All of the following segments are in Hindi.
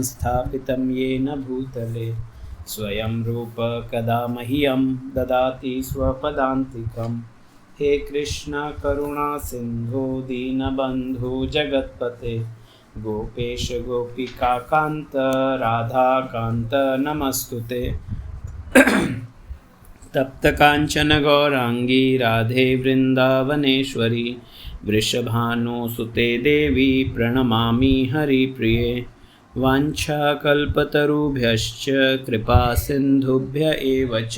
संस्थापितं येन भूतले स्वयं रूप कदा मह्यं ददाति स्वपदान्तिकम्। हे कृष्ण करुणा सिंधु दीनबंधु जगत्पते गोपेश गोपिका कांत राधा कांत नमस्तुते। तप्त कांचन गौरांगी राधे वृंदावनेश्वरी वृषभानुसुते देवी प्रणमामि हरिप्रिये। वाञ्छाकल्पतरुभ्यश्च कृपा सिन्धुभ्य एव च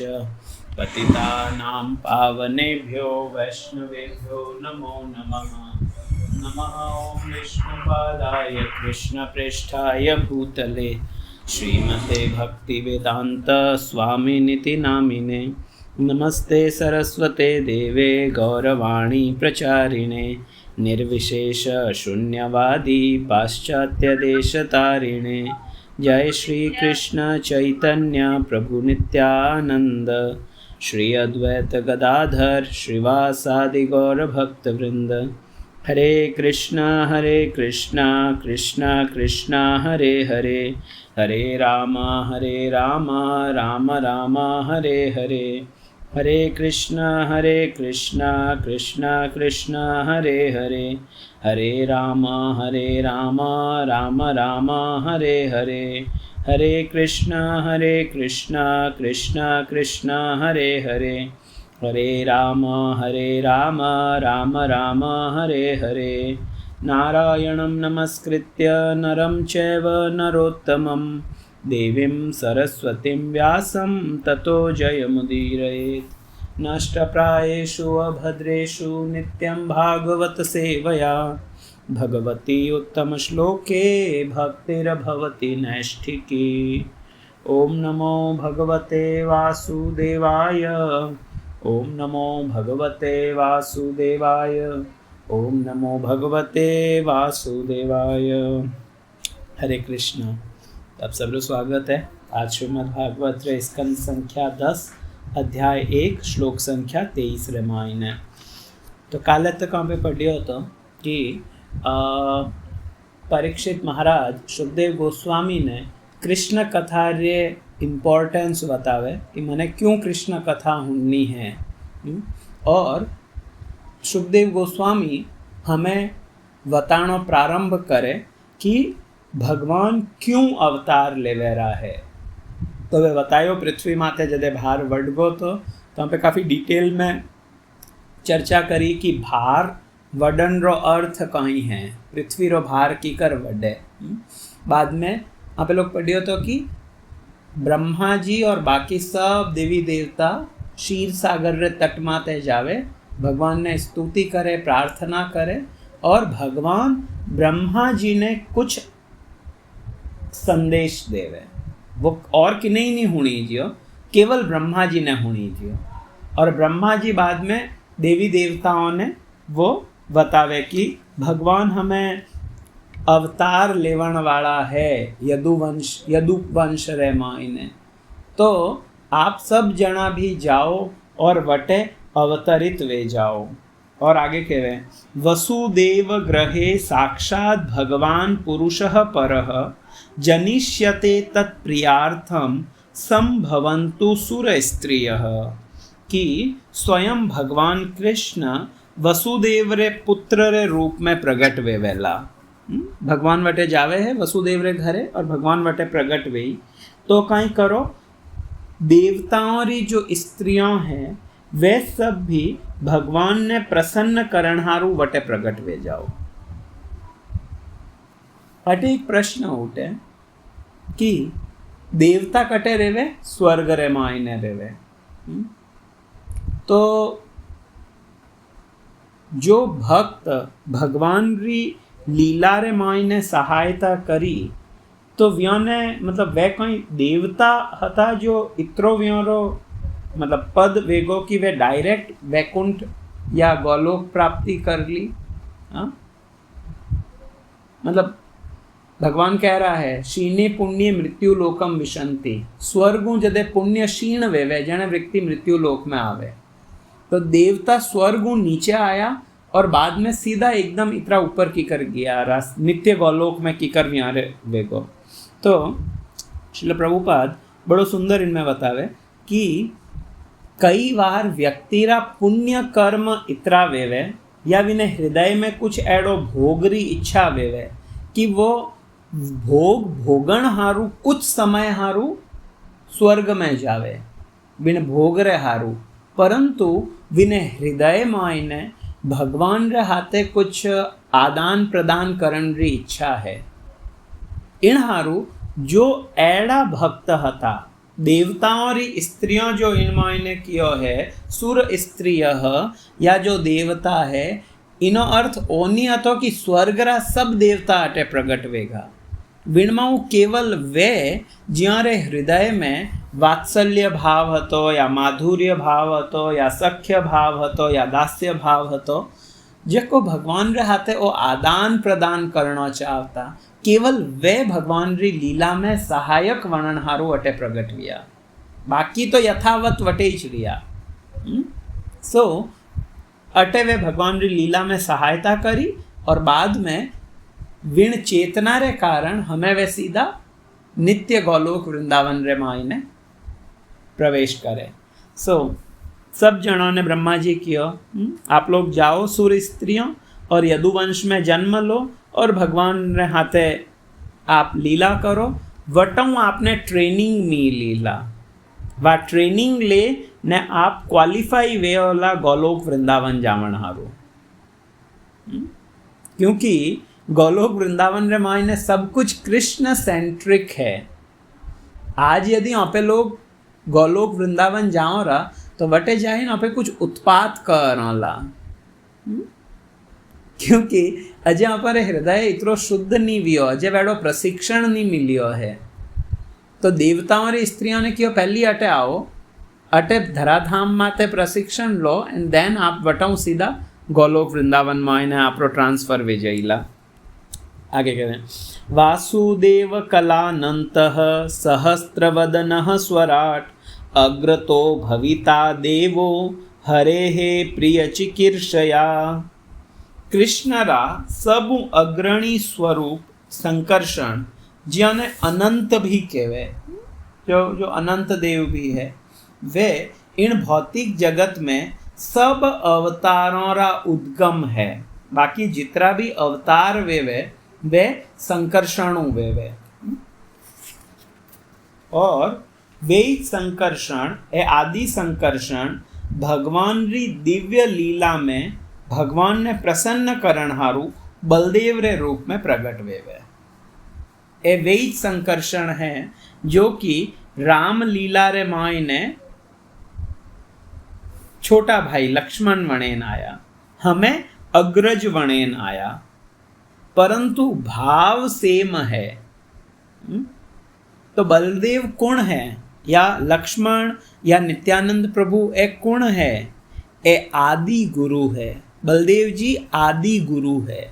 पतितानां पावनेभ्यो वैष्णवेभ्यो नमो नमः। नमः ॐ विष्णुपादाय कृष्णप्रेष्ठाय भूतले श्रीमते भक्तिवेदान्त स्वामिनिति नामिने। नमस्ते सरस्वते देवे गौरवाणी प्रचारिणे निर्विशेष शून्यवादी पाश्चात्यदेशतारिणे। जय श्री कृष्ण चैतन्य प्रभु नित्यानंद श्री अद्वैत गदाधर श्रीवासादि गौर भक्तवृंद। हरे कृष्णा कृष्णा कृष्णा हरे हरे हरे राम राम राम हरे हरे। हरे कृष्णा कृष्णा कृष्णा हरे हरे हरे राम राम राम हरे हरे। हरे कृष्णा कृष्णा कृष्णा हरे हरे हरे राम राम राम हरे हरे। नारायणं नमस्कृत्य नरं चैव नरोत्तमं देवीं सरस्वतीं व्यासं ततो जयमुदीरयेत्। नष्टप्रायेषु अभद्रेषु नित्यं भागवत सेवया भगवती उत्तमश्लोके भक्तिर्भवति नैष्ठिकी। ॐ नमो भगवते वासुदेवाय ॐ नमो भगवते वासुदेवाय ॐ नमो भगवते वासुदेवाय। हरे कृष्ण। आप सबको स्वागत है। आज श्रीमद् भागवत स्कंद संख्या 10 अध्याय 1 श्लोक संख्या 23 रामायण है। तो काले तक हम पे पढ़ियो तो कि परीक्षित महाराज सुखदेव गोस्वामी ने कृष्ण कथा रे इम्पोर्टेंस बतावे कि मैंने क्यों कृष्ण कथा सुननी है। और सुखदेव गोस्वामी हमें बताना प्रारंभ करे कि भगवान क्यों अवतार लेवेरा है। तो वे बतायो पृथ्वी माथे जदे भार वडगो तो हम पे काफ़ी डिटेल में चर्चा करी कि भार वडन रो अर्थ कहीं है, पृथ्वी रो भार की कर वडे। बाद में आप लोग पढ़ियो तो कि ब्रह्मा जी और बाकी सब देवी देवता क्षीर सागर रे तट माते जावे, भगवान ने स्तुति करे प्रार्थना करे और भगवान ब्रह्मा जी ने कुछ संदेश देवे। वो और कि नहीं होनी जियो, केवल ब्रह्मा जी ने होनी जियो। और ब्रह्मा जी बाद में देवी देवताओं ने वो बतावे कि भगवान हमें अवतार लेवन वाला है यदु वंश रे मायने। तो आप सब जना भी जाओ और वटे अवतरित वे जाओ। और आगे कहे वसुदेव ग्रहे साक्षात् भगवान पुरुषः परः जनिष्यते तत्प्रियार्थम संभवन्तु सुर स्त्रियः। कि स्वयं भगवान कृष्ण वसुदेव रे पुत्र रे रूप में प्रगट वे वेला। भगवान वटे जावे है वसुदेव रे घरे और भगवान वटे प्रगट वे। तो कहीं करो देवताओं री जो स्त्रियां हैं वे सब भी भगवान ने प्रसन्न करणहारू वटे प्रगट वे जाओ। अटे एक प्रश्न उठे कि देवता कटे रेवे, स्वर्ग रे मायने रेवे। तो जो भक्त भगवान री लीला रे मायने सहायता करी तो व्योने मतलब वे कोई देवता हता जो इत्रो व्योरो मतलब पद वेगो की वे डायरेक्ट वैकुंठ या गोलोक प्राप्ति कर ली। मतलब भगवान कह रहा है शीने पुण्य मृत्यु लोकम विशंति। स्वर्गु जदे पुण्य क्षीण वेवे जने व्यक्ति मृत्यु लोक में आवे। तो देवता स्वर्गु नीचे आया और बाद में सीधा एकदम इतना ऊपर की कर गया नित्य गोलोक में की कर वेगो। तो श्रील प्रभुपाद बड़ो सुंदर इनमें बतावे कि कई बार व्यक्तिरा पुण्य कर्म इतरा वेवे या विने हृदय में कुछ एडो भोगरी इच्छा वेवे कि वो भोगण हारू कुछ समय हारू स्वर्ग में जावे बिन भोग रे हारू, परंतु विने हृदय में भगवान रे हाथे कुछ आदान प्रदान करन री इच्छा है। इन हारू जो एड़ा भक्त हता देवताओं री स्त्रियों जो इनमायने कियो है सुर स्त्रिय या जो देवता है, इनो अर्थ ओनी हतो कि स्वर्गरा सब देवता अटे प्रगट वेगा। विणमाऊ केवल वे ज्यारे हृदय में वात्सल्य भाव हतो या माधुर्य भाव हतो या सख्य भाव हतो या दास्य भाव हतो, जेको भगवान रे हाथे ओ आदान प्रदान करना चाहता, केवल वे भगवान री लीला में सहायक वर्णन हारू अटे प्रगट हुआ, बाकी तो यथावत वटे ही रिया। सो अटे वे भगवान री लीला में सहायता करी और बाद में विण चेतना रे कारण हमें वे सीधा नित्य गोलोक वृंदावन रे मायने प्रवेश करे। सो सब जनों ने ब्रह्मा जी कियो, आप लोग जाओ सूर्य स्त्रियों और यदुवंश में जन्म लो और भगवान रे हाथे आप लीला करो। वटों आपने ट्रेनिंग मी लीला वा ट्रेनिंग ले ने आप क्वालिफाई वे वाला गोलोक वृंदावन जावन हारो, क्योंकि गोलोक वृंदावन रे मायने सब कुछ कृष्ण सेंट्रिक है। आज यदि यहाँ पे लोग गोलोक वृंदावन जाओ रहा तो वटे जाए ना पे कुछ उत्पात करला, क्योंकि अजय यहाँ पर हृदय इतरो शुद्ध नहीं वियो, अजय वेड़ो प्रशिक्षण नहीं मिलियो है। तो देवताओं री स्त्रियों ने क्यों पहली अटे आओ, अटे धराधाम माते प्रशिक्षण लो एंड देन आप वटो सीधा गोलोक वृंदावन में आपरो ट्रांसफर विजयला। आगे करें, वासुदेव कलानंतः सहस्त्रवदनः स्वराट अग्रतो भविता देवो हरेः प्रिय चिकीर्षया। कृष्णरा सबु अग्रणी स्वरूप संकर्षण जिन्हें अनंत भी कहवे, जो अनंत देव भी है, वे इन भौतिक जगत में सब अवतारों रा उद्गम है। बाकी जितना भी अवतार वे संकर्षणों वे और वे संकर्षण ए आदि संकर्षण भगवान री दिव्य लीला में भगवान ने प्रसन्न करण हारू बलदेव रे रूप में प्रगट वेवे। ए वे संकर्षण है जो कि राम लीला रे मायने छोटा भाई लक्ष्मण वणेन आया, हमें अग्रज वणेन आया, परंतु भाव सेम है। तो बलदेव कौन है या लक्ष्मण या नित्यानंद प्रभु एक कौन है, ए आदि गुरु है। बलदेव जी आदि गुरु है।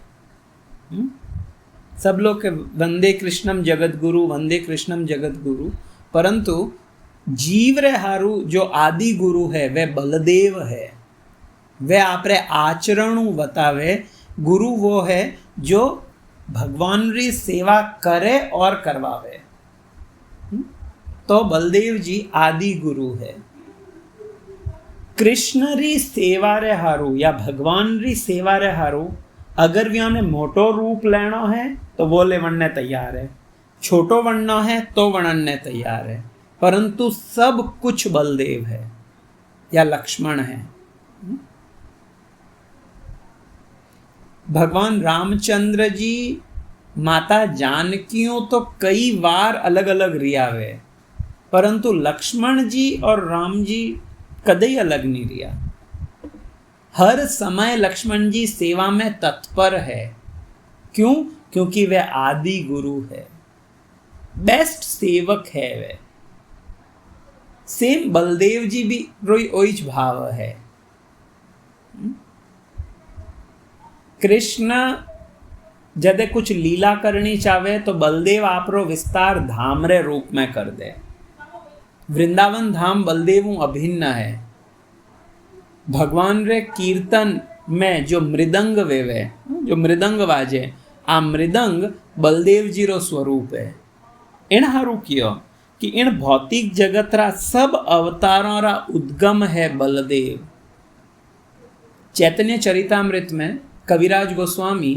सब लोग के वंदे कृष्णम जगत गुरु, वंदे कृष्णम जगत गुरु, परंतु जीव रे हारू जो आदि गुरु है वे बलदेव है। वे आपरे आचरणों बतावे। गुरु वो है जो भगवान री सेवा करे और करवावे। तो बलदेव जी आदि गुरु है। कृष्ण री सेवा रे हारू या भगवान री सेवा रे हारू अगर भी हमें मोटो रूप लेना है तो वो ले वणने तैयार है, छोटो वणना है तो वणने तैयार है, परंतु सब कुछ बलदेव है या लक्ष्मण है। भगवान रामचंद्र जी माता जानकियों तो कई बार अलग अलग रिया वे, परंतु लक्ष्मण जी और राम जी कदई अलग नहीं रिया। हर समय लक्ष्मण जी सेवा में तत्पर है। क्यों? क्योंकि वे आदि गुरु है, बेस्ट सेवक है वे। सेम बलदेव जी भी रोई ओइच भाव है। कृष्ण जदे कुछ लीला करनी चाहे तो बलदेव आपरो विस्तार धाम रे रूप में कर दे। वृंदावन धाम बलदेव अभिन्न है। भगवान रे कीर्तन में जो मृदंग वेवे, जो मृदंग वाजे, आ मृदंग बलदेव जी रो स्वरूप है। इन हारू कियो कि इन भौतिक जगत रा सब अवतारों रा उद्गम है बलदेव। चैतन्य चरितामृत में कविराज गोस्वामी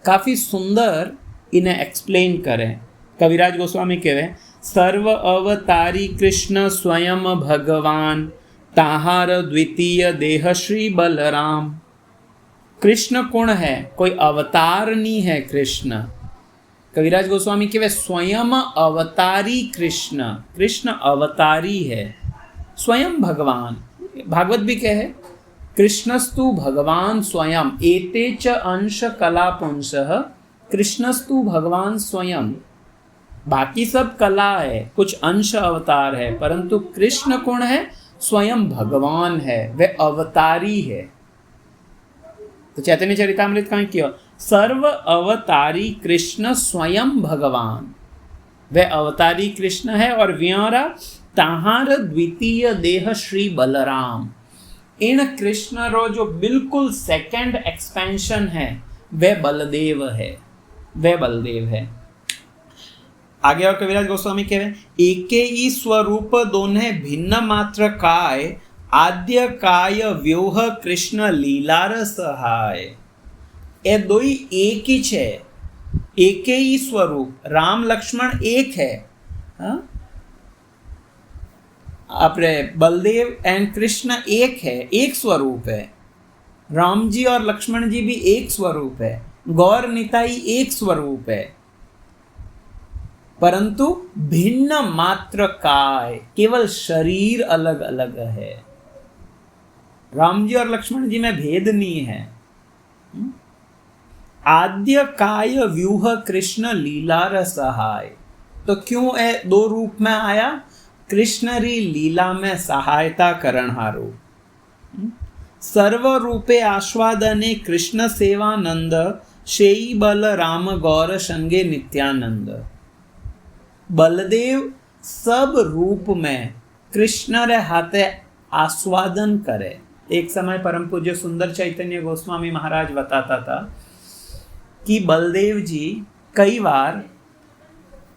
काफ़ी सुंदर इन्हें एक्सप्लेन करें। कविराज गोस्वामी कहे सर्व अवतारी कृष्ण स्वयं भगवान, ताहार द्वितीय देह श्री बलराम। कृष्ण कौन है? कोई अवतार नहीं है कृष्ण। कविराज गोस्वामी कहे स्वयं अवतारी कृष्ण, कृष्ण अवतारी है, स्वयं भगवान। भागवत भी कहे कृष्णस्तु भगवान स्वयं, एते च अंश कला पुंसः, कृष्णस्तु भगवान स्वयं। बाकी सब कला है, कुछ अंश अवतार है, परंतु कृष्ण कौन है? स्वयं भगवान है, वह अवतारी है। तो चैतन्य चरितामृत कहाँ किया? सर्व अवतारी कृष्ण स्वयं भगवान, वह अवतारी कृष्ण है। और व्योरा ताहार द्वितीय देह श्री बलराम। इन कृष्ण रो जो बिल्कुल सेकंड एक्सपेंशन है वह बलदेव है, वह बलदेव है। आगे और कविराज गोस्वामी कहे एके ही स्वरूप दोने भिन्न मात्र काय, आद्य काय व्योह कृष्ण लीलार सहाय। ए दो ही एक ही है, एक ही स्वरूप। राम लक्ष्मण एक है, हाँ? अपने बलदेव एंड कृष्ण एक है, एक स्वरूप है। राम जी और लक्ष्मण जी भी एक स्वरूप है, गौर निताई एक स्वरूप है, परंतु भिन्न मात्र काय, केवल शरीर अलग अलग है। राम जी और लक्ष्मण जी में भेद नहीं है। आद्य काय व्यूह कृष्ण लीला सहाय। तो क्यों ए दो रूप में आया? कृष्ण री लीला में सहायता करण हारू। सर्व रूपे आस्वादने कृष्ण सेवानंद, शेई बल राम गौर संगे नित्यानंद। बलदेव सब रूप में कृष्ण रे हाथे आस्वादन करे। एक समय परम पूज्य सुंदर चैतन्य गोस्वामी महाराज बताता था कि बलदेव जी कई बार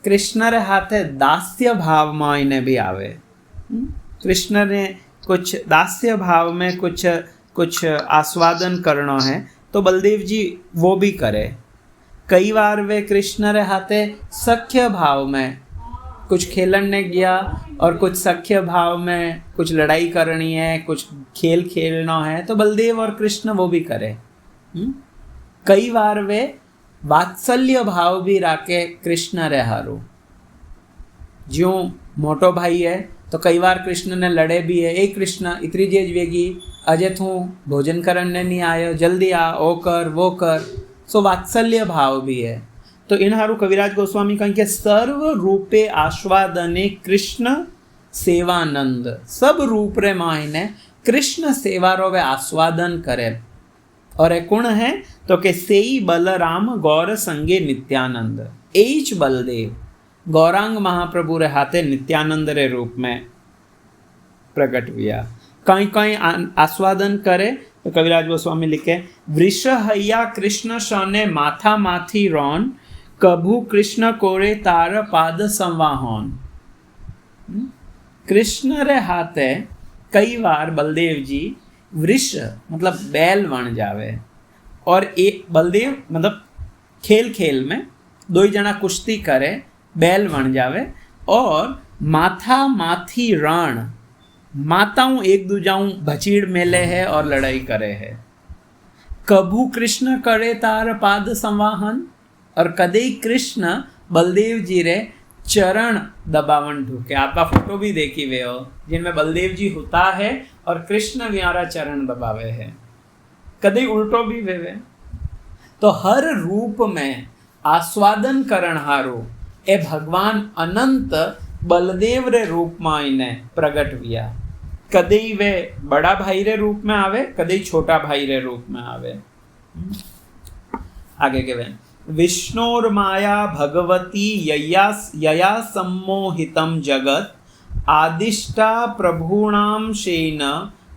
कृष्ण रे हाथे दास्य भाव में आईने भी आवे। कृष्ण ने कुछ दास्य भाव में कुछ आस्वादन करना है तो बलदेव जी वो भी करे। कई बार वे कृष्ण रे हाथे सख्य भाव में कुछ खेलने गया और कुछ सख्य भाव में कुछ लड़ाई करनी है, कुछ खेल खेलना है तो बलदेव और कृष्ण वो भी करे। कई बार वे वात्सल्य भाव भी राखे कृष्ण रे हारू। ज्यों मोटो भाई है तो कई बार कृष्ण ने लड़े भी है, ए कृष्ण इतनी जेज वेगी, अजय तू भोजन करने नहीं आयो, जल्दी आ, ओ कर वो कर। सो वात्सल्य भाव भी है। तो इन हारू कविराज गोस्वामी कहें कि सर्व रूपे आस्वादने कृष्ण सेवानंद। सब रूप रे मायने कृष्ण सेवा रो वे आस्वादन करे। और एक गुण है तो के सेई बलराम गौर संगे नित्यानंद। एच बलदेव गौरांग महाप्रभु रे हाथे नित्यानंद रे रूप में प्रकट हुआ। कहीं कहीं आस्वादन करे तो कविराज गोस्वामी लिखे वृष हैया कृष्ण सने माथा माथी रौन, कभू कृष्ण कोरे तार पाद संवाहन। कृष्ण रे हाथे कई बार बलदेव जी वृष मतलब बैल बन जावे और एक बलदेव मतलब खेल खेल में दो ही जना कुश्ती करे, बैल बन जावे और माथा माथी रण, माताओं एक दूजाऊं भचीड़ मेले है और लड़ाई करे है। कभू कृष्ण करे तार पाद संवाहन, और कदे कृष्ण बलदेव जी रे चरण दबावन ढूके। आपका फोटो भी देखी वे हो जिनमें बलदेव जी होता है और कृष्ण व्यारा चरण दबावे है, कदे उल्टो भी वे। तो हर रूप में आस्वादन करण हारो ए भगवान अनंत बलदेव रे रूप में इन्हें प्रगट हुआ। कदे वे बड़ा भाई रे रूप में आवे, कदे छोटा भाई रे रूप में आवे। आगे के वे विष्णुर माया भगवती यया सम्मोहितम जगत, आदिष्टा प्रभुणाम शेन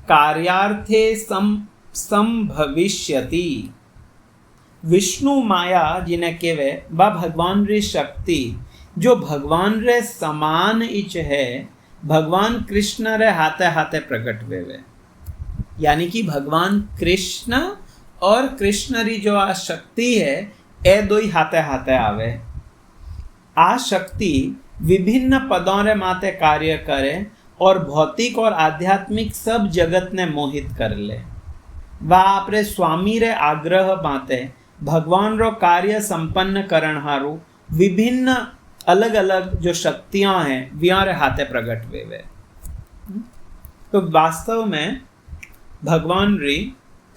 कार्यार्थे संभविष्यति। विष्णु माया जिन्हें केवे बा भगवान री शक्ति जो भगवान रे समान इच है, भगवान कृष्ण रे हाथे हाथे प्रकट वेवे। यानी कि भगवान कृष्ण और कृष्ण री जो आ शक्ति है ए दो ही हाथे हाथे आवे। आ शक्ति विभिन्न पदों रे माते कार्य करे और भौतिक और आध्यात्मिक सब जगत ने मोहित कर ले। वा आपरे स्वामी रे आग्रह माते भगवान रो कार्य संपन्न करण हारू विभिन्न अलग अलग जो शक्तियां हैं वियारे हाथे प्रकट वेवे। तो वास्तव में भगवान री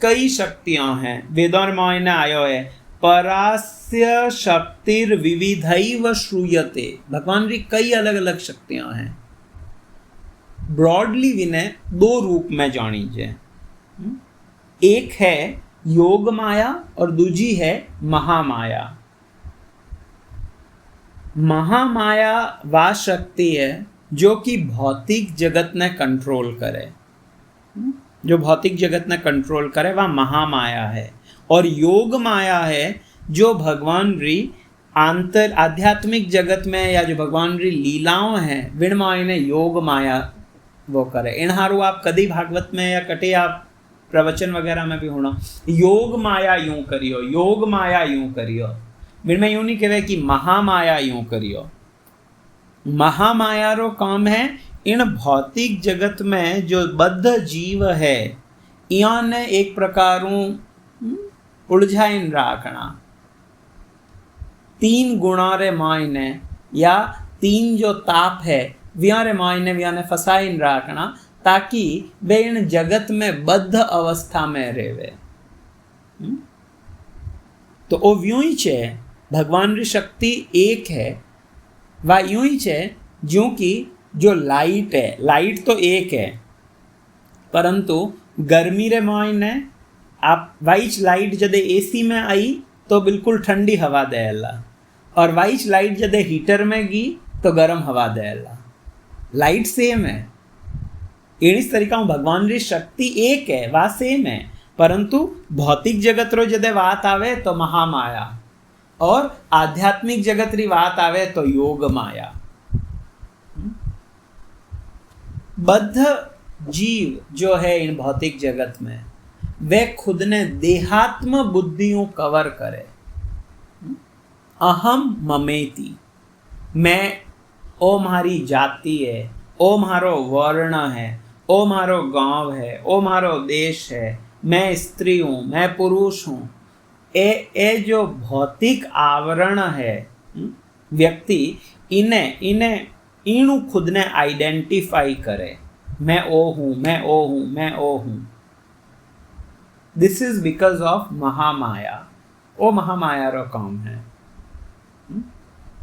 कई शक्तियां हैं। वेदों में आयो है परास्य शक्तिर विविधैव श्रूयते। भगवान री कई अलग अलग शक्तियां हैं। ब्रॉडली विने दो रूप में जानी जाए। एक है योग माया और दूजी है महामाया। महामाया वह शक्ति है जो कि भौतिक जगत ने कंट्रोल करे, जो भौतिक जगत ने कंट्रोल करे वह महामाया है। और योग माया है जो भगवान री आंतर आध्यात्मिक जगत में या जो भगवान री लीलाओं हैं विणमाय ने योग माया वो करे। इन हारू आप कदी भागवत में या कटे आप प्रवचन वगैरह में भी होना योग माया यूं करियो, योग माया यूं करियो। में यूं नहीं कहे कि महामाया यूं करियो। महामाया रो काम है इन भौतिक जगत में जो बद्ध जीव है इयाने एक प्रकारों उलझाइन राखना। तीन गुणा रे मायने या तीन जो ताप है व्यारे मायने व्याने फसाइन राखना ताकि वे इन जगत में बद्ध अवस्था में रहेवे। तो वो यूं ही छे भगवान री शक्ति एक है। वह यूं ही छे जो कि जो लाइट है, लाइट तो एक है परंतु गर्मी रे मायने आप वाइच लाइट जदे एसी में आई तो बिल्कुल ठंडी हवा देला और वाइच लाइट जदे हीटर में गई तो गर्म हवा देला। लाइट सेम है। इस तरीका भगवान री शक्ति एक है, वह सेम है परंतु भौतिक जगत रो जदे बात आवे तो महामाया और आध्यात्मिक जगत री बात आवे तो योग माया। बद्ध जीव जो है इन भौतिक जगत में वे खुद ने देहात्म बुद्धियों कवर करे। अहम ममेति, मैं, ओ मारी जाति है, ओ मारो वर्ण है, ओ मारो गांव है, ओ मारो देश है, मैं स्त्री हूँ, मैं पुरुष हूँ। ए जो भौतिक आवरण है व्यक्ति इन्हें इनु खुद ने आइडेंटिफाई करे। मैं ओ हूँ, मैं ओ हूँ, मैं ओ हूँ। This is because of Mahamaya. ओ महामाया रो काम है।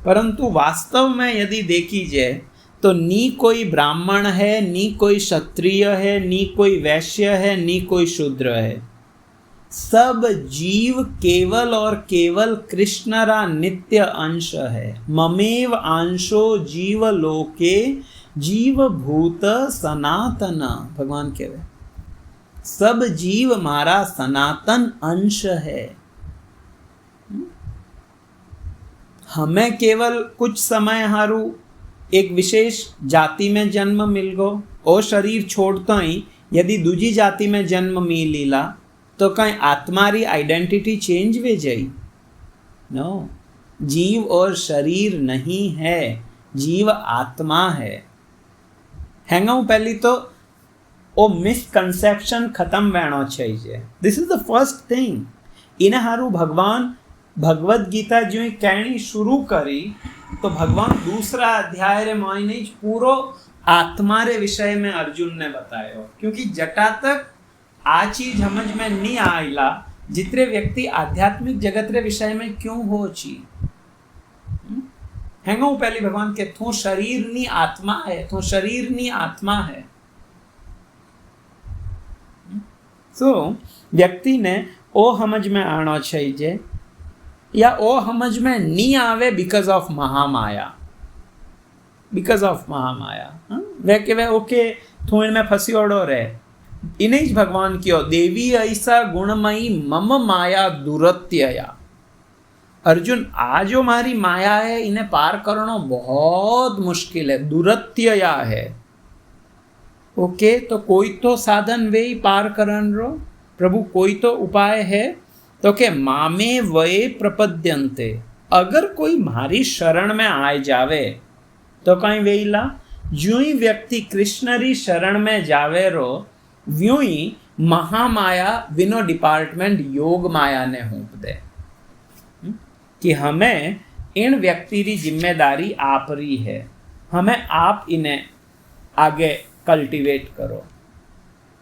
परंतु वास्तव में यदि देखी जाए तो नी कोई ब्राह्मण है, नी कोई क्षत्रिय है, नी कोई वैश्य है, नी कोई शूद्र है। सब जीव केवल और केवल कृष्ण रा नित्य अंश है। ममेव अंशो जीव लोके जीव भूत सनातन। भगवान कह रहे सब जीव मारा सनातन अंश है। हमें केवल कुछ समय हारू एक विशेष जाति में जन्म मिल गो और शरीर छोड़ता ही यदि दूजी जाति में जन्म मिल लीला तो कहीं आत्मा री आइडेंटिटी चेंज वे जाई? नो, जीव और शरीर नहीं है, जीव आत्मा है। हैंगा पहली तो ओ मिसकंसेप्शन खत्म वेणो चाहिए। This is the first thing. इन हारू भगवान भगवद गीता जो कहनी शुरू करी तो भगवान दूसरा अध्याय रे मायने पूरो आत्मा रे विषय में अर्जुन ने बतायो। क्योंकि जटा तक आ चीज समझ में नहीं आईला जितने व्यक्ति आध्यात्मिक जगत रे विषय में क्यों हो ची। हैंगो पहले भगवान के थो शरीर नी आत्मा है, थो शरीर नी आत्मा है। सो व्यक्ति ने ओ समझ में आना चाहिए या ओ समझ में नहीं आवे because of Mahamaya. Because of Mahamaya वे के वे ओके थोड़े में फंसी ओढ़ो रहे। इन्हें भगवान क्यों देवी ऐसा गुणमयी मम माया दुरत्यया। अर्जुन आ जो मारी माया है इन्हें पार करना बहुत मुश्किल है, दुरत्यया है। ओके, तो कोई तो साधन वे ही पार करन रो प्रभु, कोई तो उपाय है। तो के मामे वये प्रपद्यंते, अगर कोई मारी शरण में आए जावे तो कहीं वेला, ज्यों ही व्यक्ति कृष्ण री शरण में जावे रो व्यूं ही महामाया विनो डिपार्टमेंट योग माया ने होप दे कि हमें इन व्यक्ति की जिम्मेदारी आप री है, हमें आप इन्हें आगे कल्टीवेट करो।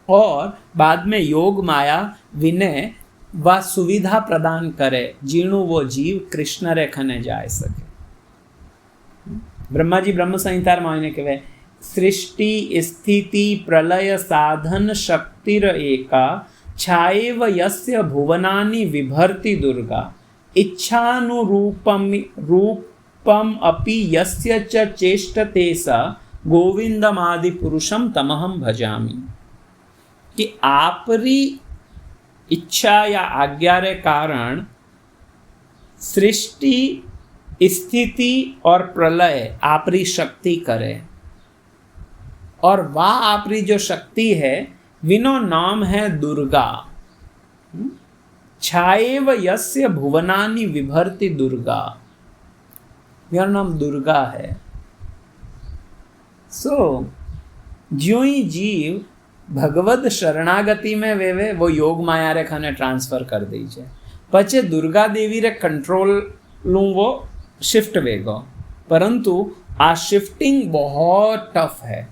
और बाद में योग माया विनय व सुविधा प्रदान करे जीणु वो जीव कृष्ण रेखने जा सके। ब्रह्मा जी ब्रह्म संहिता में कहे सृष्टि स्थिति प्रलय साधन शक्तिर एका छाएव यस्य भुवनानि विभर्ति दुर्गा इच्छानुरूपम रूपम अपि यस्य च चेष्टते सा गोविंदमादि पुरुषम तमहम भजामि। कि आपरी इच्छा या आज्ञा रे कारण सृष्टि स्थिति और प्रलय आपरी शक्ति करे, और वह आपरी जो शक्ति है विनो नाम है दुर्गा। छाएव यस्य भुवनानि विभर्ति दुर्गा, यह नाम दुर्गा है। ज्यों ही जीव भगवद शरणागति में वेवे वो योग माया रे खाने ट्रांसफर कर दीजिए, पचे दुर्गा देवी रे कंट्रोल लूँ वो शिफ्ट वेगो, परंतु आ शिफ्टिंग बहुत टफ है,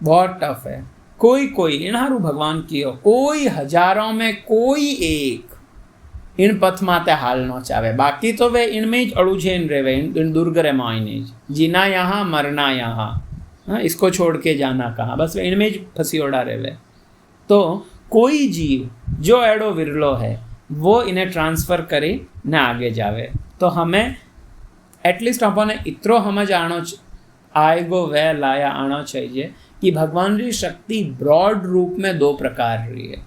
बहुत टफ है। कोई कोई इन्हारू भगवान कियो, कोई हजारों में कोई एक इन पथ माते हाल न चावे, बाकी तो वे इनमें ही अड़ुझेन रेवे, इन दुर्गरे मायने जीना यहाँ मरना यहाँ, इसको छोड़ के जाना कहाँ, बस वे इनमें ही फंसियोड़ा रेवे। तो कोई जीव जो एडो विरलो है वो इन्हें ट्रांसफर करे न आगे जावे। तो हमें एटलीस्ट अपने इतरो समझ आनो आएगो वह लाया आना चाहिए कि भगवान की शक्ति ब्रॉड रूप में दो प्रकार रही है।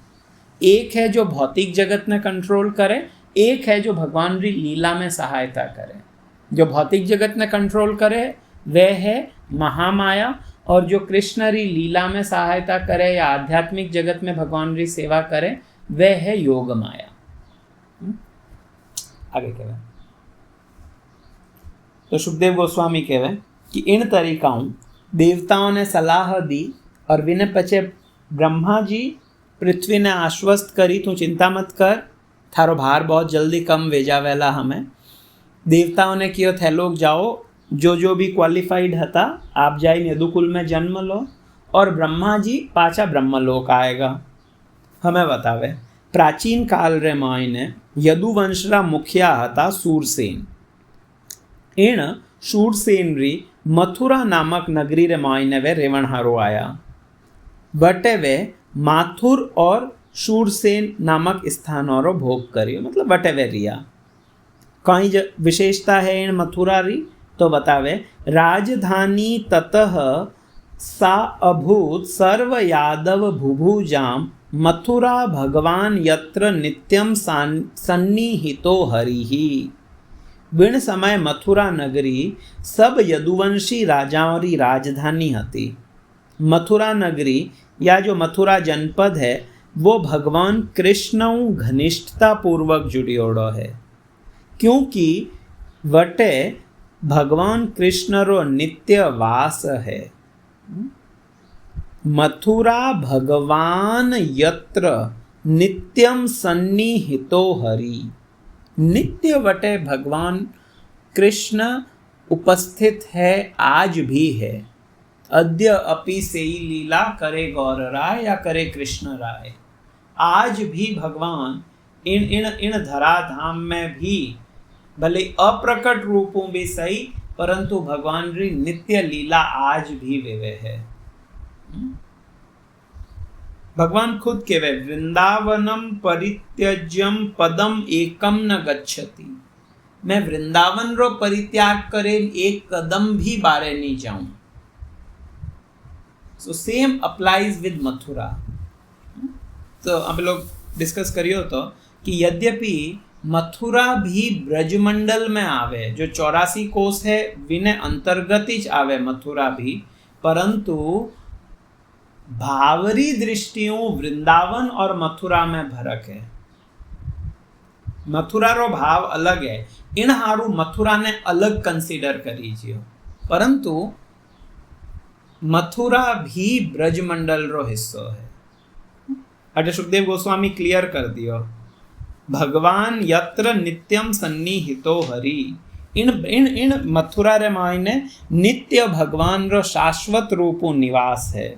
एक है जो भौतिक जगत में कंट्रोल करे, एक है जो भगवान की लीला में सहायता करे। जो भौतिक जगत में कंट्रोल करे वह है महामाया, और जो कृष्ण की लीला में सहायता करे या आध्यात्मिक जगत में भगवान की सेवा करे वह है योग माया। आगे कहवे तो सुखदेव गोस्वामी कहवे कि इन तरीकाओं देवताओं ने सलाह दी और विने पचे ब्रह्मा जी पृथ्वी ने आश्वस्त करी तू चिंता मत कर, थारो भार बहुत जल्दी कम वेजावेला। हमें देवताओं ने कियो थे लोग जाओ जो भी क्वालिफाइड हता आप जाई यदुकुल में जन्म लो, और ब्रह्मा जी पाचा ब्रह्मलोक आएगा। हमें बतावे प्राचीन काल रे मायने यदुवंशरा मुखिया हता सूरसेन। इन शूरसेन री मथुरा नामक नगरी रे मायने वे रेवणहारो आया, बटे वे माथुर और शूरसेन नामक स्थानों रो भोग करियो, मतलब बटे वे रिया। कई विशेषता है इन मथुरा री तो बतावे राजधानी ततः सा अभूत सर्व यादव भुभुजाम मथुरा भगवान यत्र नित्यम सन्निहितो हरिहि। बिन समय मथुरा नगरी सब यदुवंशी राजाओं की राजधानी हती। मथुरा नगरी या जो मथुरा जनपद है वो भगवान कृष्ण घनिष्ठता पूर्वक जुड़ियोड़ो है, क्योंकि वटे भगवान कृष्ण रो नित्य वास है। मथुरा भगवान यत्र नित्यम सन्निहितो हरि, नित्य वटे भगवान कृष्ण उपस्थित है, आज भी है। अद्य अपि सेई लीला करे गौर राय या करे कृष्ण राय, आज भी भगवान इन इन इन धराधाम में भी भले अप्रकट रूपों भी सही, परंतु भगवान की नित्य लीला आज भी वेवे है। भगवान खुद कहवे वृंदावनम परित्यज्यम पदम एकम न गच्छति, मैं वृंदावन रो परित्याग करे एक कदम भी बारे नहीं जाऊं। So same applies with Mathura. तो अब लोग डिस्कस करियो तो कि यद्यपि मथुरा भी ब्रजमंडल में आवे, जो 84 कोस है विने अंतर्गत ही आवे मथुरा भी, परंतु भावरी दृष्टियों वृंदावन और मथुरा में फरक है। मथुरा रो भाव अलग है, इन हारू मथुरा ने अलग कंसीडर करी छे, परंतु मथुरा भी ब्रजमंडल रो हिस्सो है। अटे सुखदेव गोस्वामी क्लियर कर दियो, भगवान यत्र नित्यम सन्निहितो हरि, इन इन इन मथुरा रे मायने नित्य भगवान रो शाश्वत रूपो निवास है।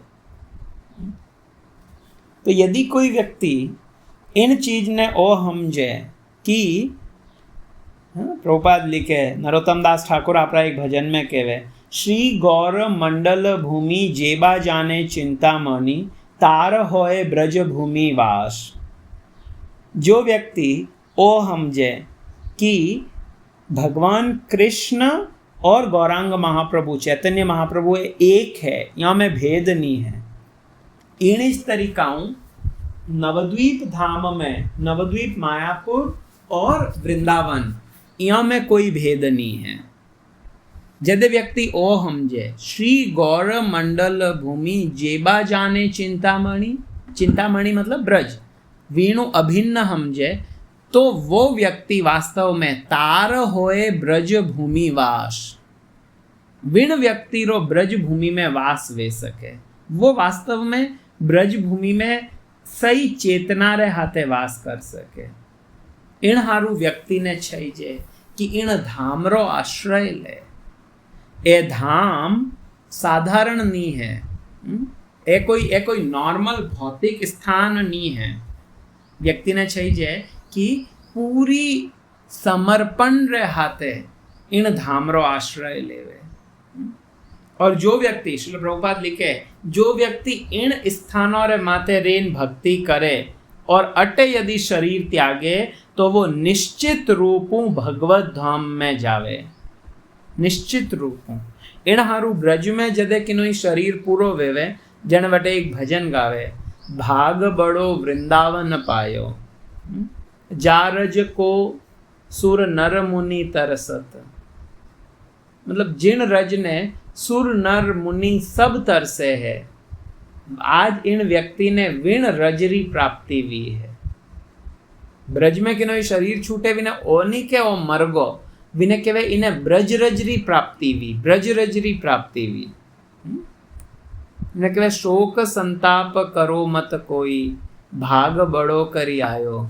तो यदि कोई व्यक्ति इन चीज ने ओ समझे कि प्रभुपाद लिखे, नरोत्तम दास ठाकुर आपरा एक भजन में कहवे, श्री गौर मंडल भूमि जेबा जाने चिंता मणि, तार होए ब्रज भूमि वास। जो व्यक्ति ओ समझे कि भगवान कृष्ण और गौरांग महाप्रभु चैतन्य महाप्रभु एक है, यहाँ में भेद नहीं है, इन इस तरीकाओं नवद्वीप धाम में, नवद्वीप मायापुर और वृंदावन, यहाँ में कोई भेद नहीं है। यदि व्यक्ति ओ समझे श्री गौर मंडल भूमि जेबा जाने चिंतामणि, चिंतामणि मतलब ब्रज, वीणु अभिन्न समझे, तो वो व्यक्ति वास्तव में तार होए ब्रज भूमि वास, विण व्यक्ति रो ब्रज भूमि में वास वे सके, वो वास्तव में ब्रज भूमि में सही चेतना रे हाथे वास कर सके। इन हारू व्यक्ति ने चाहिए कि इन धाम रो आश्रय ले। ए धाम साधारण नहीं है, ए कोई नॉर्मल भौतिक स्थान नहीं है। व्यक्ति ने चाहिए कि पूरी समर्पण रे हाथे इन धाम रो आश्रय लेवे। और जो व्यक्ति, श्रील प्रभुपाद लिखे, जो व्यक्ति इन स्थानों रे माथे रेन भक्ति करे और अटे यदि शरीर त्यागे, तो वो निश्चित रूपों भगवत धाम में जावे, निश्चित रूपों। इन हारू ब्रज में जदे किनोई शरीर पूरो वेवे, जन वटे एक भजन गावे, भाग बड़ो वृंदावन पायो, जारज को सुर नर मुनि तरसत। मतलब जिन रज ने सुर नर मुनि सब तरसे है, आज इन व्यक्ति ने विण रजरी प्राप्ति हुई है। ब्रज में किनो शरीर छूटे विने ओनी के ओ मरगो, विने केवे इन्हें ब्रज रजरी प्राप्ति हुई, ब्रज रजरी प्राप्ति हुई। इन्हें केवे शोक संताप करो मत कोई, भाग बड़ो करी आयो।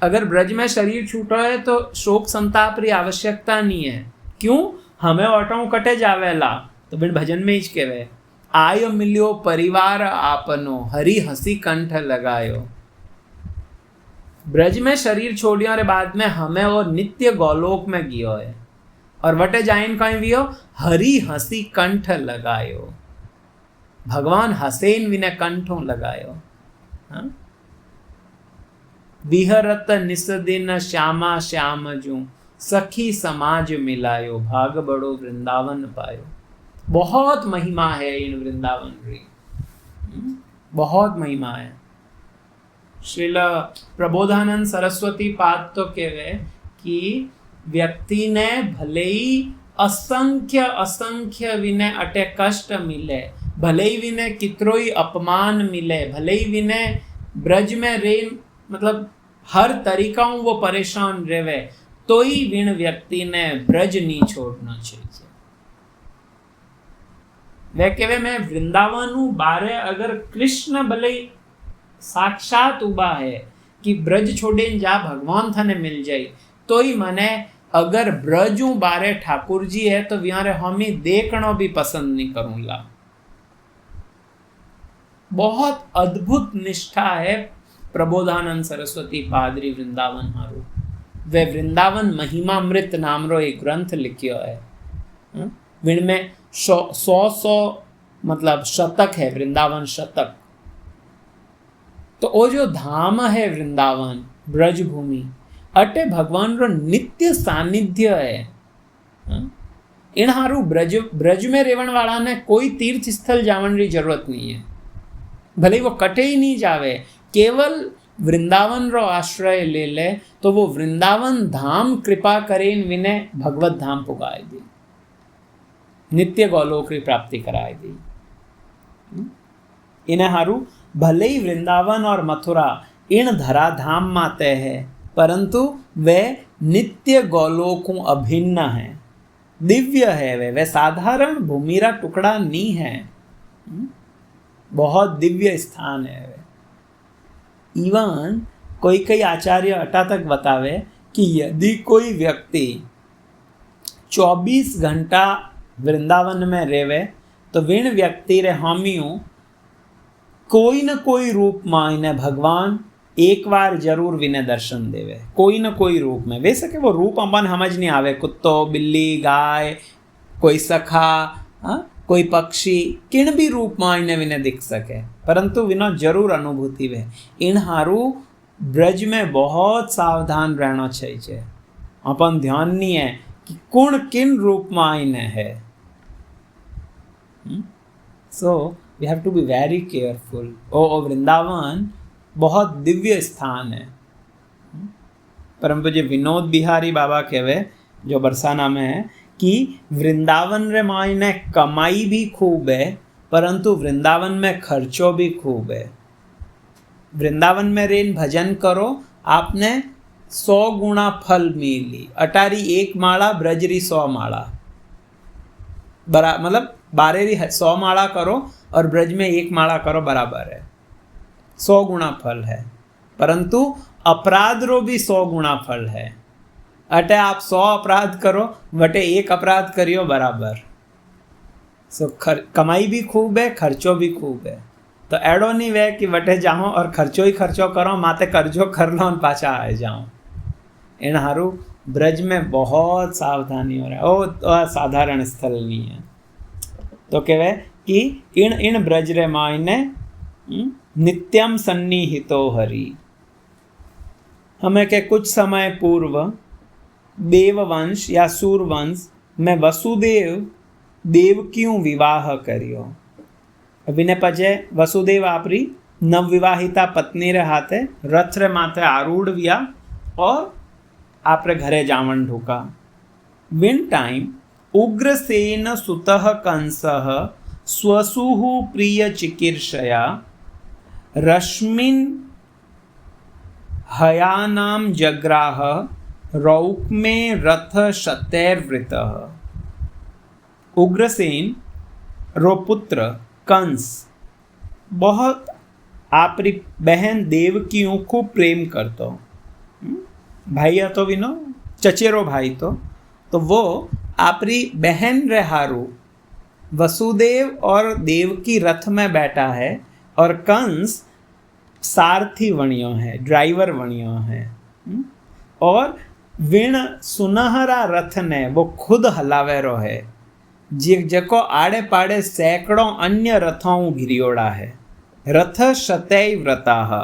अगर ब्रज में शरीर छूटो है तो शोक संताप री आवश्यकता नहीं है। क्यों? हमें ऑटो कटे जावेला, तो बिन भजन में ही केवे, आयो मिलियो परिवार आपनो, हरी हंसी कंठ लगायो। ब्रज में शरीर छोड़ियो रे बाद में हमें और नित्य गोलोक में गियो है, और वटे जाइन कहीं वियो, हरी हंसी कंठ लगायो। भगवान हसेन विने कंठों लगायो। हाँ? विहरत निस दिन श्यामा श्याम जू, सखी समाज मिलायो, भाग बड़ो वृंदावन पायो। बहुत महिमा है इन वृंदावन की, बहुत महिमा है। श्रील प्रबोधानंद सरस्वती पाद तो कहवे कि व्यक्ति ने भले ही असंख्य असंख्य विने अटे कष्ट मिले, भले ही विने कितरोई अपमान मिले, भले ही विने ब्रज में रेन मतलब हर तरीकाओं वो परेशान रहे, तो ही विण व्यक्ति ने ब्रज नहीं छोड़ना चाहिए। वे कहवे मैं वृंदावन बारे अगर कृष्ण भले साक्षात उबा है कि ब्रज छोड़े जा भगवान थाने मिल जाए, तो ही मने अगर ब्रजू बारे ठाकुर जी है तो व्यारे हम ही देखना भी पसंद नहीं करूंगा। बहुत अद्भुत निष्ठा है प्रबोधानंद सरस्वती पादरी वृंदावन हारू। वे वृंदावन महिमामृत नामरो एक ग्रंथ लिखियो है। विनमें 100 मतलब शतक है, वृंदावन शतक। तो वो जो धाम है वृंदावन ब्रज भूमि, अटे भगवान रो नित्य सानिध्य है। इन हारू ब्रज में रेवण वाला ने कोई तीर्थ स्थल जावन की जरूरत नहीं है, भले वो कटे ही नहीं जावे, केवल वृंदावन रो आश्रय ले ले तो वो वृंदावन धाम कृपा करीन विने भगवत धाम पुगाए दी, नित्य गोलोक की प्राप्ति कराए दी। इन्हें हारू भले ही वृंदावन और मथुरा इन धराधाम माते हैं, परंतु वे नित्य गोलोकों अभिन्न है, दिव्य है। वे साधारण भूमिरा टुकड़ा नहीं है, बहुत दिव्य स्थान है वे। इवन कोई आचार्य अटा तक बतावे कि यदि कोई व्यक्ति 24 घंटा वृंदावन में रेवे तो विण व्यक्ति रे हामियों कोई न कोई रूप में इन्हें भगवान एक बार जरूर विने दर्शन देवे, कोई न कोई रूप में। वे सके वो रूप अपन समझ नहीं आवे, कुत्तो, बिल्ली, गाय, कोई सखा, कोई पक्षी, किन भी रूप में इन्हें विने दिख सके, परंतु विनो जरूर अनुभूति वे। इन हारू ब्रज में बहुत सावधान रहना चाहिए। अपन ध्यान नहीं है कि कौन किन रूप में इन्हें है। So we have to be very careful. ओ वृंदावन बहुत दिव्य स्थान है। परम पूज्य विनोद बिहारी बाबा कहवे, जो बरसाना में है, कि वृंदावन रे मायने कमाई भी खूब है, परंतु वृंदावन में खर्चो भी खूब है। वृंदावन में रेन भजन करो, आपने 100 गुना फल मिली। अटारी 1 माला, ब्रजरी 100 माला, मतलब बारेरी 100 माला करो और ब्रज में 1 माला करो, बराबर है, 100 गुना फल है। परंतु अपराध रो भी 100 गुना फल है। अटे आप 100 अपराध करो, वटे 1 अपराध करियो, बराबर। सो कमाई भी खूब है, खर्चो भी खूब है। तो एडो नहीं वे कि वटे जाओ और खर्चो ही खर्चो करो, माते कर्जो कर लो और पाछा आए जाओ। इन हारू ब्रज में बहुत सावधानी हो रहा है। ओ साधारण स्थल नहीं है। तो कहवे कि इन ब्रज रे मायने नित्यम सन्निहितो हरि। हमें के कुछ समय पूर्व देववंश या सूरवंश में वसुदेव देवकियों विवाह करियो। विने पचे वसुदेव आपरी नवविवाहिता पत्नी रे हाथे रथ रे माथे आरूढ़ विया और आपरे घरे जावन ढूका। विन टाइम उग्रसेन सुतः कंसः स्वसुः प्रिय चिकीर्षया रश्मिन हयानाम जग्राह रौक्मे रथ शतैर्वृतः। उग्रसेन रो पुत्र कंस बहुत आपरी बहन देवकियों को प्रेम करतो। भाई तो विनो चचेरो भाई तो वो आपरी बहन रे हारू वसुदेव और देवकी रथ में बैठा है और कंस सारथी वणियो है, ड्राइवर वणियो है। और विण सुनहरा रथ ने वो खुद हलावेरो है, जको आड़े पाड़े सैकड़ों अन्य रथों घिरियोड़ा है। रथ शतै व्रताः,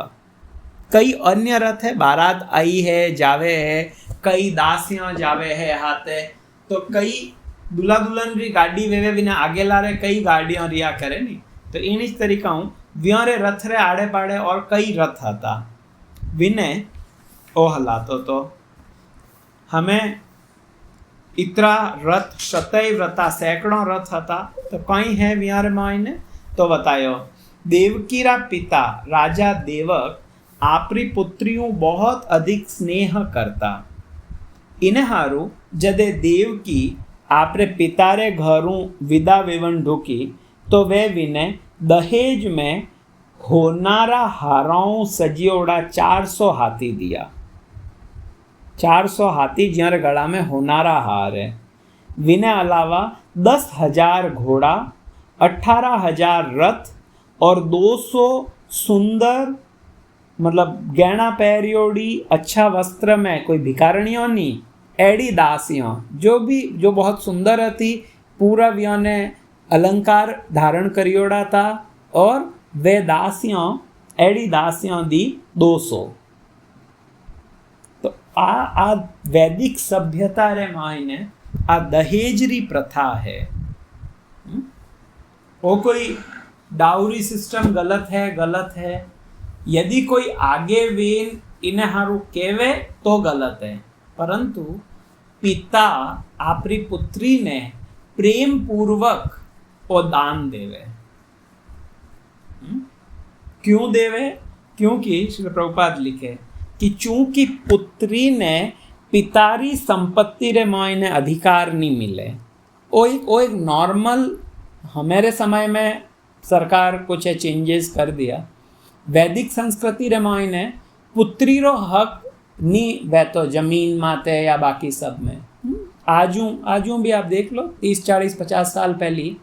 कई अन्य रथ है, बारात आई है, जावे है, कई दासियां जावे है हाथे, तो कई दूल्हा दुल्हन भी गाड़ी वेवे बिना आगे ला रहे, कई गाड़ियां रिया करे नहीं। तो इन इस तरीका हूँ व्योरे रथ रे आड़े पाड़े और कई रथ था विने ओ हलातो। तो हमें इतरा रथ शतै व्रता सैकड़ों रथ था, तो कई है व्यारे मायने तो बतायो। देवकीरा पिता राजा देवक आपरी पुत्रियों बहुत अधिक स्नेह करता। इन्हें हारू जदे देवकी आपरे पिता रे घरों विदा वेवन ढूकी तो वे विने दहेज में होनारा हारों सजियोड़ा 400 हाथी दिया। 400 हाथी ज्यारे गला में होनारा हार है। विने अलावा 10,000 घोड़ा, 18,000 रथ और 200 सुंदर मतलब गहना पहरियोड़ी अच्छा वस्त्र में कोई भिखारणियों नहीं, एड़ी दासियों जो बहुत सुंदर थी, पूरा व्यों ने अलंकार धारण करियोड़ा था और वे दासियों एड़ी दासियों दी 200। तो आ वैदिक सभ्यता रे मायने आ दहेजरी प्रथा है। वो कोई डाउरी सिस्टम गलत है, यदि कोई आगे वेन इने हारू केवे तो गलत है, परंतु पिता आपरी पुत्री ने प्रेम पूर्वक वो दान देवे। क्यों देवे? क्योंकि श्री प्रभुपाद लिखे कि चूंकि पुत्री ने पितारी संपत्ति रे मोइने अधिकार नहीं मिले। वो एक नॉर्मल, हमारे समय में सरकार कुछ चेंजेस कर दिया। वैदिक संस्कृति रे मोइने पुत्री रो हक नहीं वहतो जमीन माते या बाकी सब में। आजू भी आप देख लो, 30 40 50 साल पहली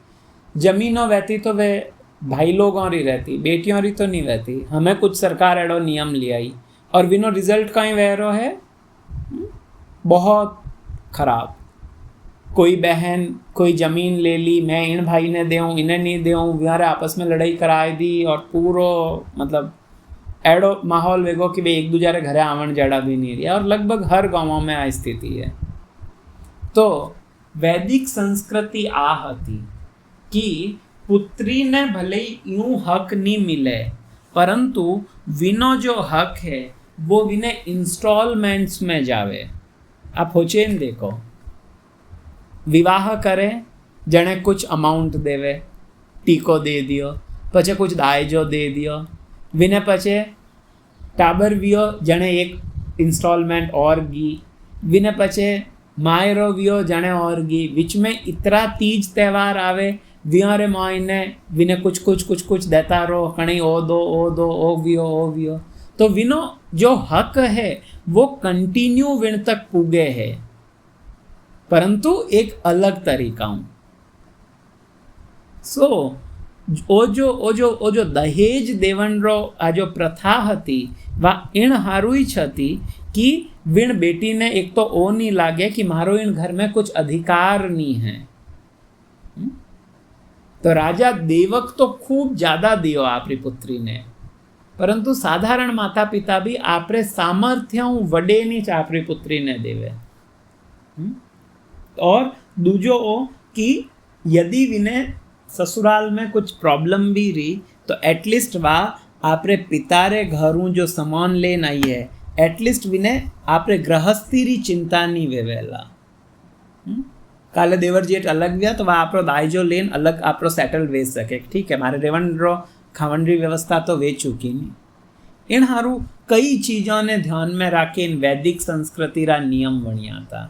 जमीनों वहती तो वे भाई लोगों री रहती, बेटियों री तो नहीं रहती। हमें कुछ सरकार एडो नियम लियाई और विनो रिजल्ट कहीं वह है बहुत खराब। कोई बहन कोई ज़मीन ले ली, मैं इन भाई ने देऊँ इन्हें नहीं देऊँ, व्यारे आपस में लड़ाई कराई दी और पूरो मतलब एडो माहौल वेगो कि भाई एक दूसरे घरे आवन जड़ा भी नहीं रही। और लगभग हर गाँवों में आ स्थिति है। तो वैदिक संस्कृति आ हती कि पुत्री ने भले ही यूं हक नहीं मिले, परंतु विनो जो हक है वो विने इंस्टॉलमेंट्स में जावे। आप होचेन देखो, विवाह करे जने कुछ अमाउंट देवे, टीको दे दियो, पचे कुछ दायजो दे दियो, विने पचे टाबर वियो जने एक इंस्टॉलमेंट और गी, विने पचे मायरो वियो जने और गी। बीच में इतना तीज त्यौहार आवे, वियारे मायने विने कुछ देता रहो, कहीं ओ दो ओ वियो। तो विनो जो हक है वो कंटिन्यू विन तक पुगे है, परंतु एक अलग तरीका। सो ओ जो दहेज देवन रो आ जो प्रथा हती वा इन हारुई छती कि विण बेटी ने एक तो ओ नहीं लागे कि मारो इन घर में कुछ अधिकार नहीं है। तो राजा देवक तो खूब ज्यादा दियो आपरी पुत्री ने, परंतु साधारण माता पिता भी आपरे सामर्थ्य वडे नीच आपरी पुत्री ने देवे। और दूजो ओ कि यदि विने ससुराल में कुछ प्रॉब्लम भी रही तो एटलीस्ट वा आपरे पितारे घरों जो सामान लेन आई है, एटलीस्ट विने आपरे गृहस्थी री चिंता नहीं वेवेला। काले देवर जेठ अलग गया तो वह आपरो दायजो लेन अलग आपरो सेटल वेच सके। ठीक है, मारे रेवन रो खावन री व्यवस्था तो वे चुकी नहीं। इन हारू कई चीजों ने ध्यान में राखे इन वैदिक संस्कृति रा नियम बनिया था।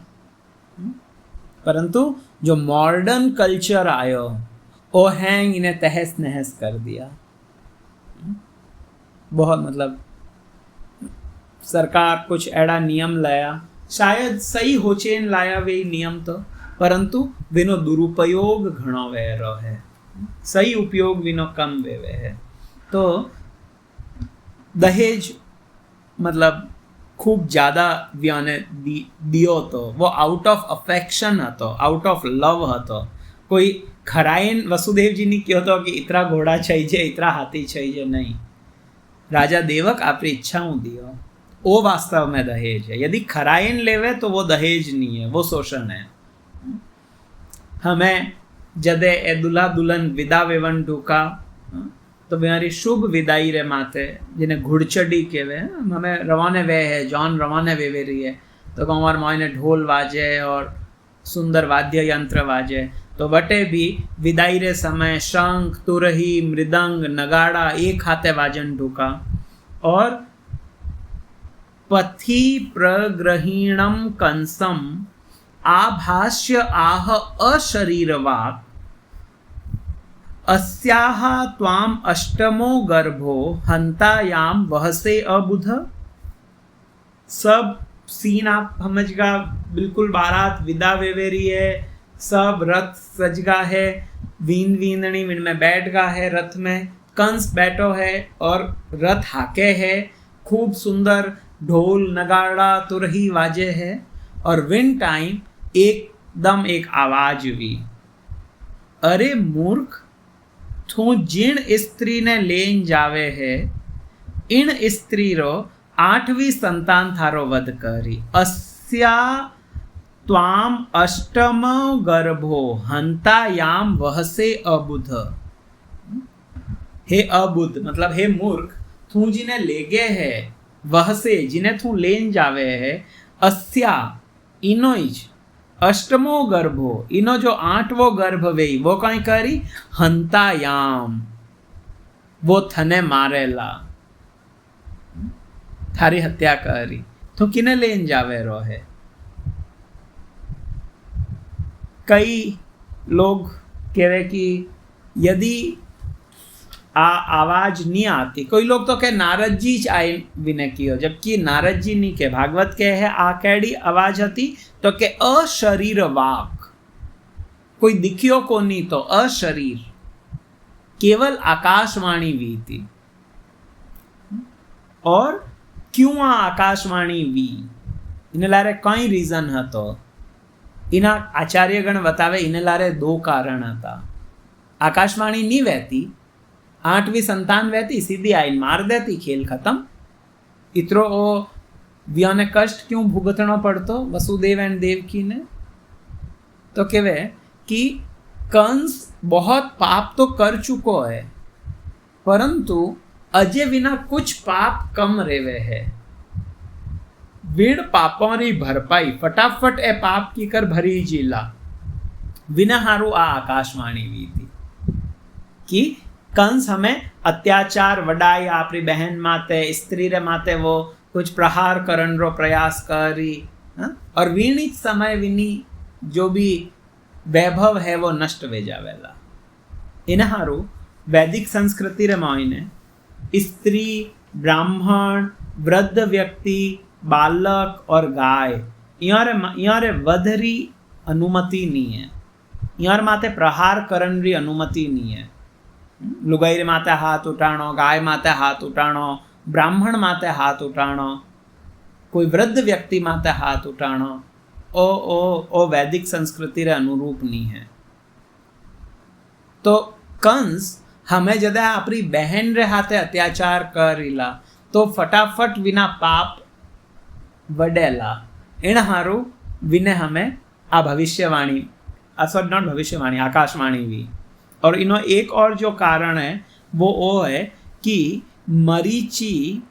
परंतु जो मॉडर्न कल्चर आयो ओ हैंग इन्हें तहस नहस कर दिया। बहुत मतलब सरकार कुछ एड़ा नियम लाया, शायद सही होचेन लाया वे नियम तो, परंतु विनो दुरुपयोग घणो वे रो है, सही उपयोग विनो कम वे है। तो दहेज मतलब खूब ज़्यादा व्याने दियो तो वो आउट ऑफ अफेक्शन हतो, आउट ऑफ लव हतो। कोई खराइन वसुदेव जी ने क्यों तो कि इतना घोड़ा चाहिए इतना हाथी चाहिए, नहीं। राजा देवक आपकी इच्छाओं दियो, वो वास्तव में दहेज है। यदि खराइन लेवे तो वो दहेज नहीं है, वो शोषण है। हमें जदे ए दुल्हा दुल्हन विदा वेवन ढूका तो हमारी शुभ विदाई रे माते जिन्हें घुड़चड़ी केवे, हमें रवाने वे है, जॉन रवाने वे रही है तो हमारे मायने ढोल वाजे और सुंदर वाद्य यंत्र वाजे। तो वटे भी विदाई रे समय शंख तुरही मृदंग नगाड़ा एक हाथे वाजन ढूका। और पथि प्रग्रहीणम कंसम आभाष्य आह अशरीरवाक् अस्याह त्वाम अष्टमो गर्भो हंतायाम वहसे अबुध। सब सीन आप समझ गा, बिल्कुल बारात विदा वेवेरी है, सब रथ सजगा है, वीन वींदणी विन में बैठ गा है, रथ में कंस बैठो है और रथ हाके है, खूब सुंदर ढोल नगाड़ा तुरही वाजे है। और विन टाइम एकदम एक आवाज हुई, अरे मूर्ख, तू जिन स्त्री ने लेन जावे है इन स्त्री रो 8वीं संतान थारो वध करी। अस्या त्वाम अष्टम गर्भो हंतायाम वहसे अबुध। हे अबुध मतलब हे मूर्ख, तू जिन्हें ले गए है वह से जिन्हें तू लेन जावे है अस्या इनो ज अष्टमो गर्भो इनो जो 8वो गर्भ वेई वो कई करी हंतायाम वो थने मारेला थारी हत्या करी तो किने लेन जावे रो है। कई लोग कहे कि यदि आ आवाज नहीं आती, कोई लोग तो कहे नारद जी ज आए विने कियो, जबकि नारद जी नहीं के भागवत के है आ केड़ी आवाज हती तो के अशरीर वाक, कोई दिखियो को नहीं तो अशरीर केवल आकाशवाणी वी थी। और क्यों आ आकाशवाणी वी इन लारे कई रीजन हतो, इना आचार्यगण बतावे इन लारे 2 कारण था। आकाशवाणी नहीं वहती, 8वीं संतान वहती सीधी आईन मार देती, खेल खत्म। इतरो व्योने कष्ट क्यों भुगतना पड़तो वसुदेव एंड देवकी ने? तो कहवे कि कंस बहुत पाप तो कर चुको है, परंतु अजय विना कुछ पाप कम रेवे है। वीण पापों री भरपाई फटाफट ए पाप की कर भरी जिला विना हारू आ आकाशवाणी वी थी कि कंस हमें अत्याचार वडाई आपरी बहन माते स्त्री रे माते वो कुछ प्रहार करन रो प्रयास करी, और वीणी समय विनी जो भी वैभव है वो नष्ट वे जावेला। इन हारू वैदिक संस्कृति रे मायने स्त्री, ब्राह्मण, वृद्ध व्यक्ति, बालक और गाय यारे वधरी अनुमति नहीं है, यार माते प्रहार करन री अनुमति नहीं है। लुगाई माते हाथ उठाणो, गाय माते हाथ उठाणो, ब्राह्मण माते हाथ उठाणो, कोई वृद्ध व्यक्ति माते हाथ उठाणो ओ वैदिक संस्कृति रे अनुरूप नहीं है। तो कंस हमें जदा अपनी बहन रे हाथे अत्याचार करीला तो फटाफट विना पाप वडेला, इन हारू विने हमें आ भविष्यवाणी नॉट भविष्यवाणी आकाशवाणी भी। और इनो एक और जो कारण है वो है कि मरीचि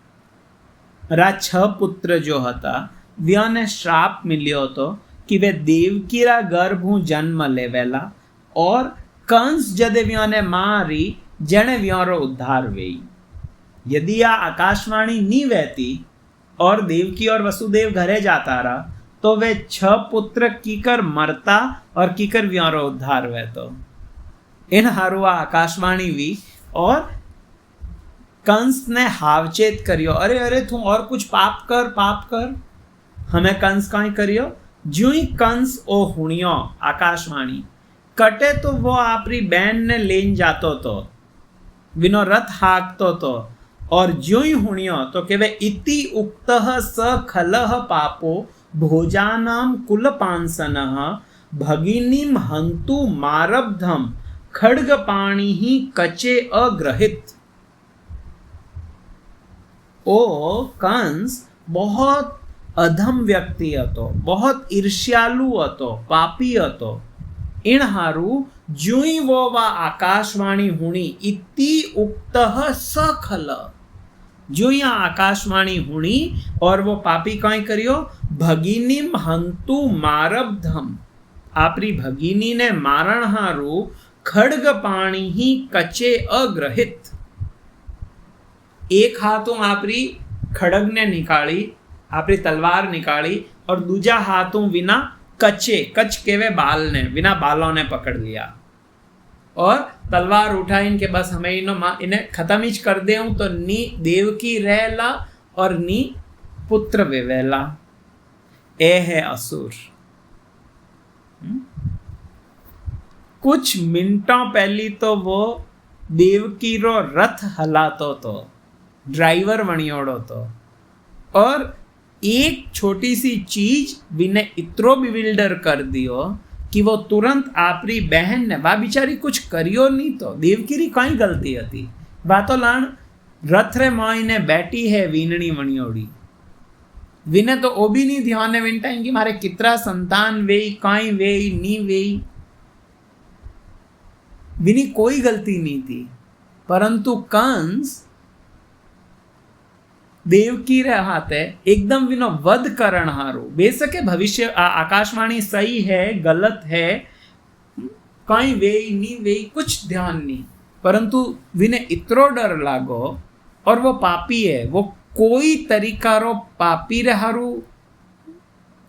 रा 6 पुत्र जो हता व्याने श्राप मिलियो तो कि वे देवकी रा गर्भू जन्म लेवेला, और कंस जदे व्याने मारी जने व्यारो उद्धार वेई। यदि आ आकाशवाणी नहीं वहती और देवकी और वसुदेव घरे जाता रहा तो वे 6 पुत्र कीकर मरता और कीकर व्यारो उद्धार वहतो। इन हारुआ आकाशवाणी वी और कंस ने हावचेत करियो, अरे अरे तू और कुछ पाप कर। हमें कंस कहीं करियो, ज्यों ही कंस ओ हुणियो आकाशवाणी कटे तो वो आपरी बहन ने लेन जातो तो विनो रथ हाकतो तो, और ज्यों ही हुणियो तो केवे इति उक्तः स खलः पापो भोजानाम कुलपांसनः भगिनीम हंतु मारब्धम खड्ग पाणी ही कचे अग्रहित। ओ कंस बहुत अधम व्यक्ति हतो, बहुत ईर्ष्यालु हतो, पापी हतो। इन हारू जुई वो वा आकाशवाणी हुणी इति उक्तः सखल, जो यहाँ आकाशवाणी हुणी और वो पापी कहीं करियो भगिनीम हंतु मारब्धम, आपरी भगिनी ने मारण हारू खड्ग पाणी ही कचे अग्रहित। एक हाथों आपरी खड़ग ने निकाली, आपरी तलवार निकाली, और दूजा हाथों विना कचे कच केवे बाल ने विना बालों ने पकड़ लिया और तलवार उठाई इनके बस हमें इन्हें खत्म ही कर दे तो नी देवकी रहला और नी पुत्र वेवेला। ए है असुर। कुछ मिनटों पहली तो वो देवकी रो रथ हलातो तो ड्राइवर वणियोड़ो तो, और एक छोटी सी चीज विने इतरो बिविल्डर कर दियो कि वो तुरंत आपरी बहन ने वा बिचारी कुछ करियो नहीं तो देवकी री कई गलती हती, वा तो लाण रथ रे मायने बैठी है वीणनी वणियोड़ी, विने तो ओ भी नहीं ध्यान ने विनटाई कि मारे कितना संतान वेई कई वेई नी वेई, विनी कोई गलती नहीं थी। परंतु कंस देवकी रे हाथे एकदम विनो वध करण हारू बेसके भविष्य आकाशवाणी सही है गलत है कहीं वे नहीं वे कुछ ध्यान नहीं, परंतु विने इतरो डर लागो और वो पापी है, वो कोई तरीका रो पापी रे हारू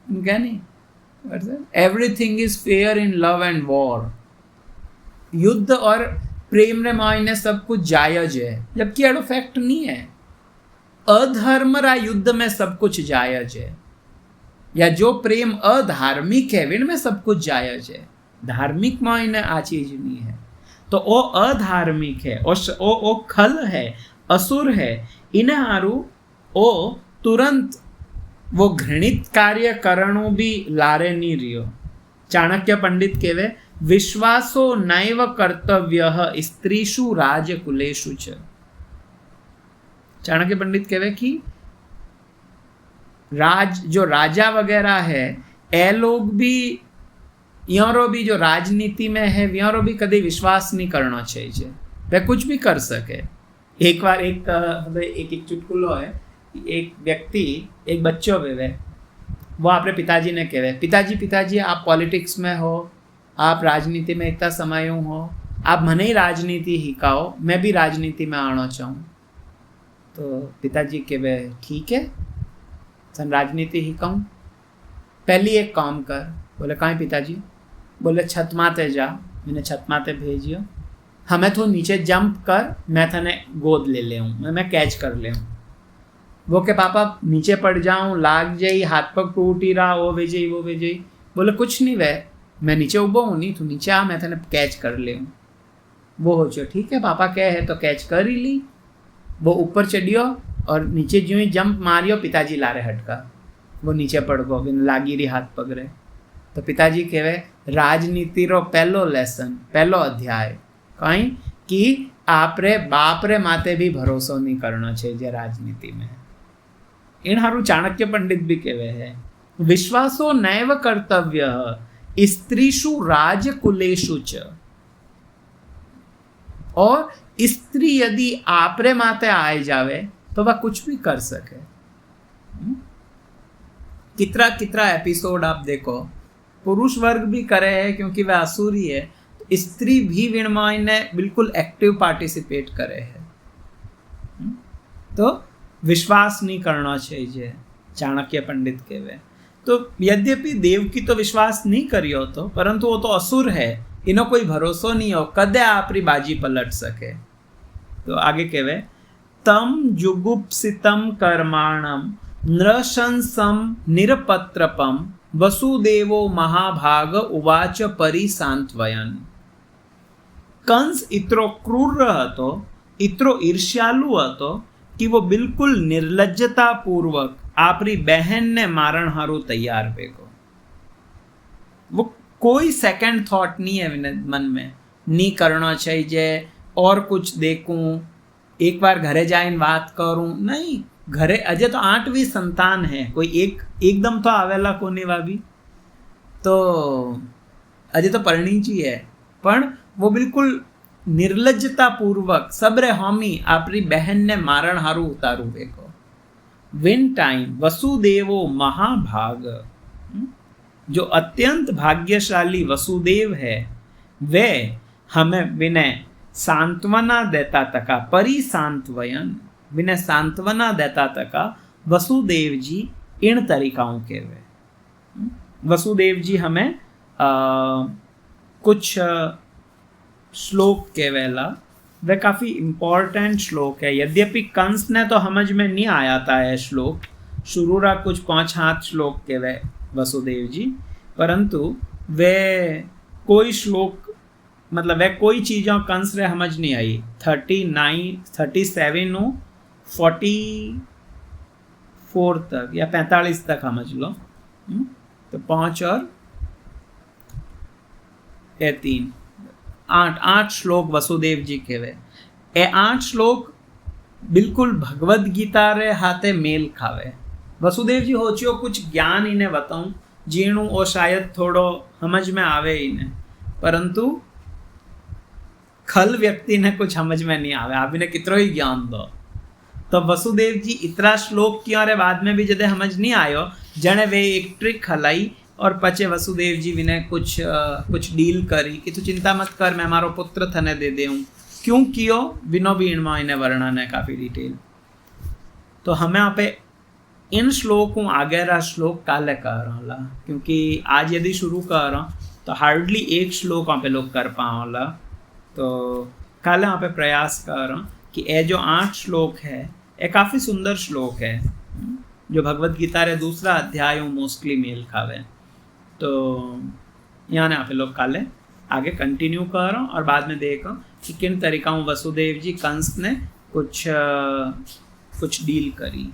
क्या नहीं, everything is fair in love and war. युद्ध और प्रेम रे मायने सब कुछ जायज है, जबकि एडो फैक्ट नहीं है। अधर्म रा युद्ध में सब कुछ जायज है, या जो प्रेम अधार्मिक है विन में सब कुछ जायज है। धार्मिक मायने आ चीज नहीं है, तो ओ अधार्मिक है, ओ खल है, असुर है, इन हारू ओ तुरंत वो घृणित कार्य करणु भी लारे नहीं रियो। चाणक्य पंडित कहवे विश्वासो नैव कर्तव्य स्त्रीषु राजकुलेषु च। चाणक्य पंडित कहवे कि जो राजा वगैरह है ए लोग भी यारो भी जो राजनीति में है यारो भी कभी विश्वास नहीं करना चाहिए, वह कुछ भी कर सके। एक बार एक चुटकुलो है, एक व्यक्ति एक बच्चों वे वो अपने पिताजी ने कहवे पिताजी आप पॉलिटिक्स में हो, आप राजनीति में इतना समय हो, आप मने ही राजनीति हिकाओ, मैं भी राजनीति में आना चाहूँ। तो पिताजी कहवे ठीक है सन राजनीति हिकाऊँ, पहली एक काम कर। बोले कहाँ पिताजी? बोले छत माते जा, मैंने छत माते भेजियो, हमें तो नीचे जंप कर, मैं थने गोद ले ले मैं कैच कर ले। वो के पापा नीचे पड़ जाऊँ, लाग जाई, हाथ पग टूट ही रहा, वो भेजे वो भेजे। बोले कुछ नहीं वे, मैं नीचे उबो हूँ नहीं, तू नीचे आ, मैं थने कैच कर ले। वो हो चो ठीक है पापा क्या है तो कैच कर ही ली। वो ऊपर चढ़ियो और नीचे जो ही जंप मारियो, पिताजी लारे हटका, वो नीचे पड़ गो, लागी रही हाथ पगरे। तो पिताजी कहवे राजनीति रो पहलो लेसन, पहलो अध्याय कहीं कि आपरे बाप रे माते भी भरोसो नहीं करना चाहिए राजनीति में। इन हारू चाणक्य पंडित भी कहवे है विश्वासो नैव कर्तव्य स्त्रीषु राजकुलेषु च। और स्त्री यदि आपरे माते आए जावे तो वह कुछ भी कर सके। कितना कितना एपिसोड आप देखो, पुरुष वर्ग भी करे है क्योंकि वह असुरी है, तो स्त्री भी विणमय ने बिल्कुल एक्टिव पार्टिसिपेट करे है। तो विश्वास नहीं करना चाहिए चाणक्य पंडित के वे। तो यद्यपि देवकी तो विश्वास नहीं करियो तो, परंतु वो तो असुर है, इनो कोई भरोसो नहीं हो कदे आपरी बाजी पलट सके। तो आगे कहवे तम जुगुप्सितम कर्माणम नृशंसम निरपत्रपम वसुदेवो महाभाग उवाच परिसांत्वयन। कंस इतरो क्रूर હતો, इतरो ईर्ष्यालु હતો कि वो बिल्कुल निर्लज्जता पूर्वक आपरी बहन ने मारण हारू तैयार भेगो। वो कोई सेकंड थॉट नहीं है मन में, नहीं करना चाहिए और कुछ देखूं, एक बार घरे जाइन बात करूं, नहीं। घरे अजय तो 8वीं संतान है, कोई एकदम तो आवेला कोनी वावी, तो अजय तो परणी जी है, पण वो बिल्कुल निर्लज्जता पूर्वक सबरे हामी आपरी बहन ने मारण हारू उतारू देखो। विन टाइम वसुदेवो महाभाग, जो अत्यंत भाग्यशाली वसुदेव है वे हमें विनय सांत्वना देता तका, परिसांत्वयन विनय सांत्वना देता तका वसुदेव जी इन तरीकाओं के वे। वसुदेव जी हमें कुछ श्लोक के वेला, वे काफ़ी इम्पोर्टेंट श्लोक है। यद्यपि कंस ने तो समझ में नहीं आया था ये श्लोक, शुरू रहा कुछ 5-7 श्लोक के वे वसुदेव जी, परंतु वे कोई श्लोक मतलब वे कोई चीज़ों कंस रे समझ नहीं आई। 37 44 तक या 45 तक समझ लो। तो 5 और 3 8 श्लोक वसुदेव जी के वे। ए 8 श्लोक बिल्कुल भगवद गीता रे हाथे मेल खावे। वसुदेव जी होचियो कुछ ज्ञान इन्हें बताऊं जीणु और शायद थोड़ो समझ में आवे इन्हें, परंतु खल व्यक्ति ने कुछ समझ में नहीं आवे। आप इन्हें कितनो ही ज्ञान दो, तो वसुदेव जी इतना श्लोक क्यों अरे बाद में भी जदे समझ नहीं आयो जने वे एक ट्रिक हलाई और पचे वसुदेव जी विने कुछ डील करी कि तू चिंता मत कर, मैं मारो पुत्र थने दे देऊँ। क्यों कियो विनो भी इनमें इन्हें वर्णन है काफ़ी डिटेल। तो हमें यहाँ पे इन श्लोकों आगे रहा श्लोक काले कर रहा, क्योंकि आज यदि शुरू कर रहा तो हार्डली एक श्लोक वहाँ पे लोग कर पाओला। तो काले वहाँ पे प्रयास कर रहा कि ये जो 8 श्लोक है ये काफ़ी सुंदर श्लोक है जो भगवद गीता रे दूसरा अध्याय मोस्टली मेल खावे। तो यहाँ पे लोग काले आगे कंटिन्यू कर रहा और बाद में देखो कि किन तरीक़ों वसुदेव जी कंस ने कुछ डील करी।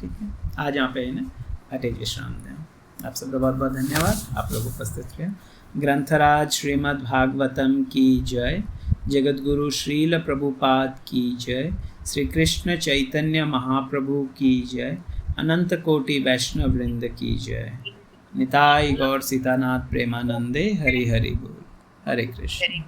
ठीक है, आज यहाँ पे इन्हें अटेज विश्राम दें। आप सबका बहुत बहुत धन्यवाद, आप लोग उपस्थित रहे। ग्रंथराज श्रीमद् भागवतम की जय, जगतगुरु श्रील प्रभुपाद की जय, श्री कृष्ण चैतन्य महाप्रभु की जय, अनंत कोटि वैष्णव वृंद की जय। निताई गौर सीतानाथ प्रेमानंदे, हरि हरि बोल। हरे कृष्ण।